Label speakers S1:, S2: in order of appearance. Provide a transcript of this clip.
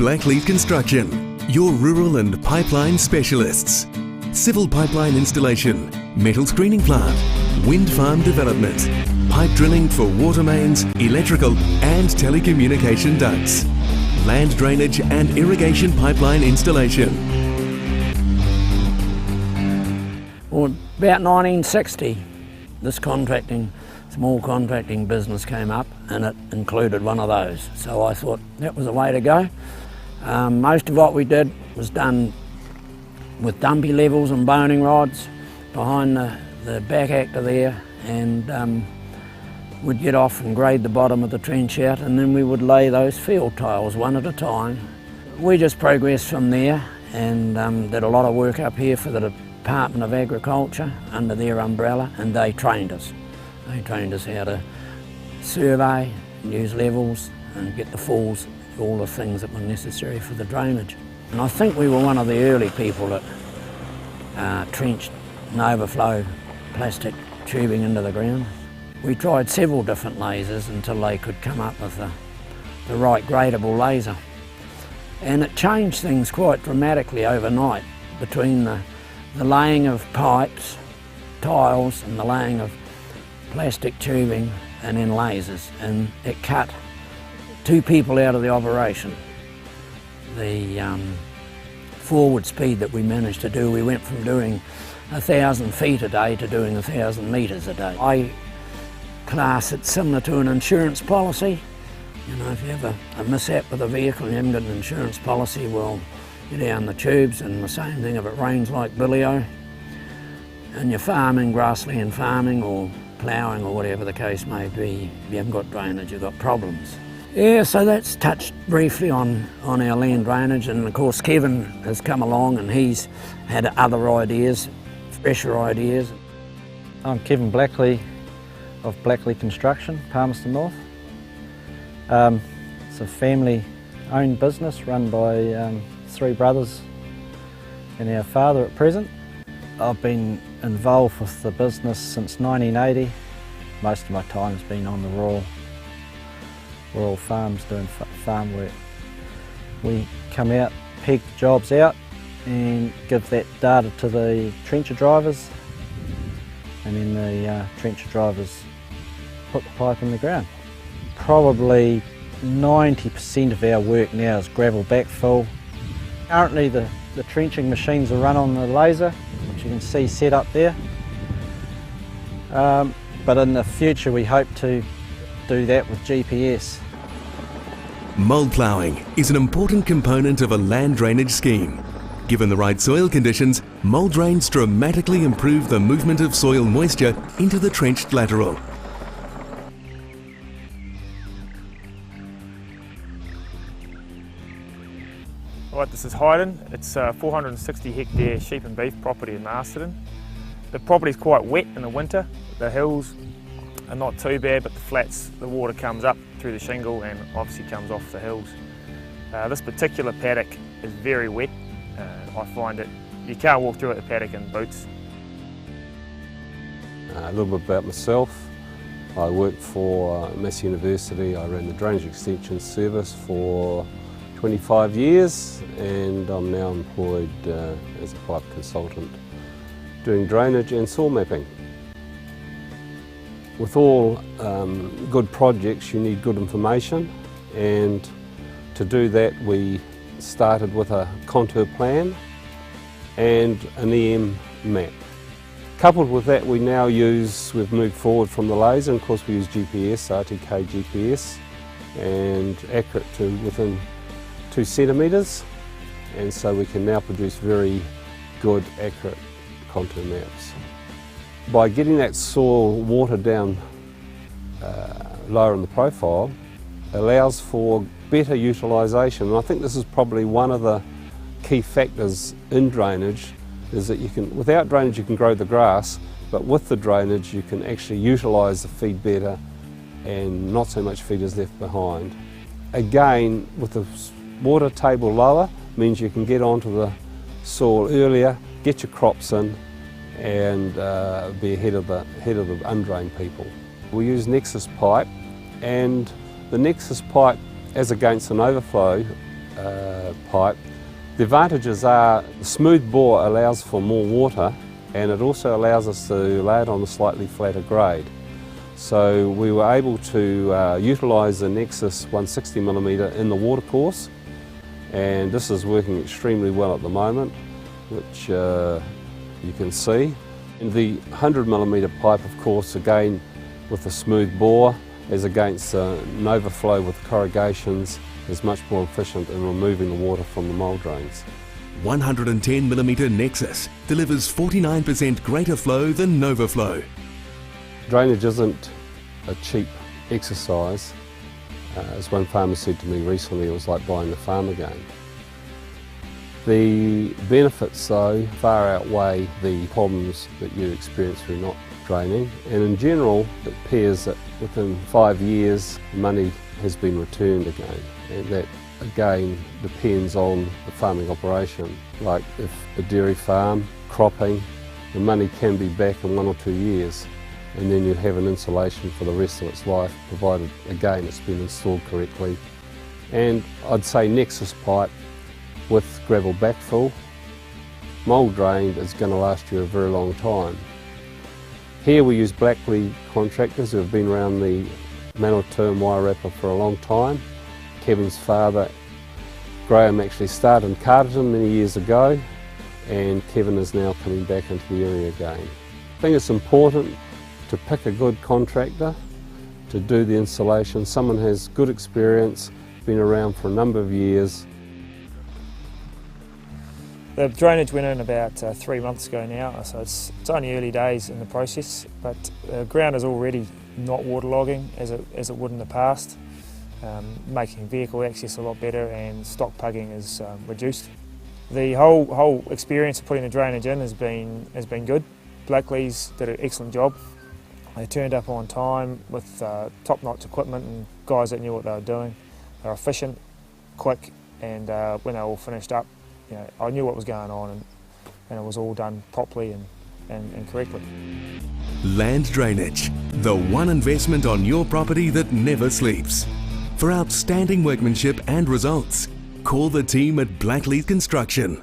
S1: Blackleys Construction, your rural and pipeline specialists. Civil pipeline installation, metal screening plant, wind farm development, pipe drilling for water mains, electrical and telecommunication ducts, land drainage and irrigation pipeline installation.
S2: Well, about 1960, this small contracting business came up, and it included one of those. So I thought that was the way to go. Most of what we did was done with dumpy levels and boning rods behind the back actor there, and we'd get off and grade the bottom of the trench out, and then we would lay those field tiles one at a time. We just progressed from there and did a lot of work up here for the Department of Agriculture under their umbrella, and they trained us. They trained us how to survey, use levels and get the falls, all the things that were necessary for the drainage. And I think we were one of the early people that trenched and overflow plastic tubing into the ground. We tried several different lasers until they could come up with the right gradable laser. And it changed things quite dramatically overnight between the laying of pipes, tiles and the laying of plastic tubing and then lasers, and it cut 2 people out of the operation. The forward speed that we managed to do, we went from doing 1,000 feet a day to doing 1,000 metres a day. I class it similar to an insurance policy. You know, if you have a mishap with a vehicle and you haven't got an insurance policy, well, you're down the tubes. And the same thing if it rains like Billy-O and you're farming, grassland farming or ploughing or whatever the case may be, if you haven't got drainage, you've got problems. Yeah, so that's touched briefly on our land drainage, and of course Kevin has come along and he's had other ideas, fresher ideas.
S3: I'm Kevin Blackley of Blackley Construction, Palmerston North. It's a family-owned business run by 3 brothers and our father at present. I've been involved with the business since 1980. Most of my time's been on the rural farms doing farm work. We come out, peg jobs out and give that data to the trencher drivers, and then the trencher drivers put the pipe in the ground. Probably 90% of our work now is gravel backfill. Currently the trenching machines are run on the laser, which you can see set up there. But in the future we hope to do that with GPS.
S1: Mould ploughing is an important component of a land drainage scheme. Given the right soil conditions, mould drains dramatically improve the movement of soil moisture into the trenched lateral.
S4: Right, this is Hayden. It's a 460 hectare sheep and beef property in Masterton. The property is quite wet in the winter. The hills are not too bad, but the flats, the water comes up through the shingle and obviously comes off the hills. This particular paddock is very wet. I find that you can't walk through the paddock in boots.
S5: A little bit about myself. I worked for Mass University. I ran the drainage extension service for 25 years, and I'm now employed as a pipe consultant doing drainage and soil mapping. With all good projects you need good information, and to do that we started with a contour plan and an EM map. Coupled with that we've moved forward from the laser, and of course we use GPS, RTK GPS, and accurate to within 2 centimetres, and so we can now produce very good, accurate contour maps. By getting that soil water down lower in the profile allows for better utilisation, and I think this is probably one of the key factors in drainage, is that without drainage you can grow the grass, but with the drainage you can actually utilise the feed better and not so much feed is left behind. Again, with the water table lower means you can get onto the soil earlier, get your crops in and be ahead of the undrained people. We use Nexus pipe, and the Nexus pipe, as against an overflow, pipe. The advantages are the smooth bore allows for more water, and it also allows us to lay it on a slightly flatter grade. So we were able to utilise the Nexus 160mm in the watercourse, and this is working extremely well at the moment, which you can see. And the 100mm pipe, of course, again with the smooth bore, as against an overflow with corrugations, is much more efficient in removing the water from the mould drains.
S1: 110mm Nexus delivers 49% greater flow than Novaflow.
S5: Drainage isn't a cheap exercise. As one farmer said to me recently, it was like buying the farm again. The benefits, though, far outweigh the problems that you experience through not draining, and in general it appears that within 5 years money has been returned again, and that again depends on the farming operation. Like if a dairy farm, cropping, the money can be back in 1 or 2 years, and then you'd have an insulation for the rest of its life, provided again it's been installed correctly. And I'd say Nexus pipe with gravel backfill, mould drained, is going to last you a very long time. Here we use Blackley contractors who have been around the Manawatu wire wrapper for a long time. Kevin's father, Graham, actually started in Carterton many years ago, and Kevin is now coming back into the area again. I think it's important to pick a good contractor to do the installation. Someone who has good experience, been around for a number of years.
S4: The drainage went in about 3 months ago now, so it's only early days in the process, but the ground is already not waterlogging as it would in the past, making vehicle access a lot better, and stock pugging is reduced. The whole experience of putting the drainage in has been good. Blackleys did an excellent job. They turned up on time with top-notch equipment and guys that knew what they were doing. They were efficient, quick, and when they all finished up, I knew what was going on, and it was all done properly and correctly.
S1: Land drainage, the one investment on your property that never sleeps. For outstanding workmanship and results, call the team at Blackleys Construction.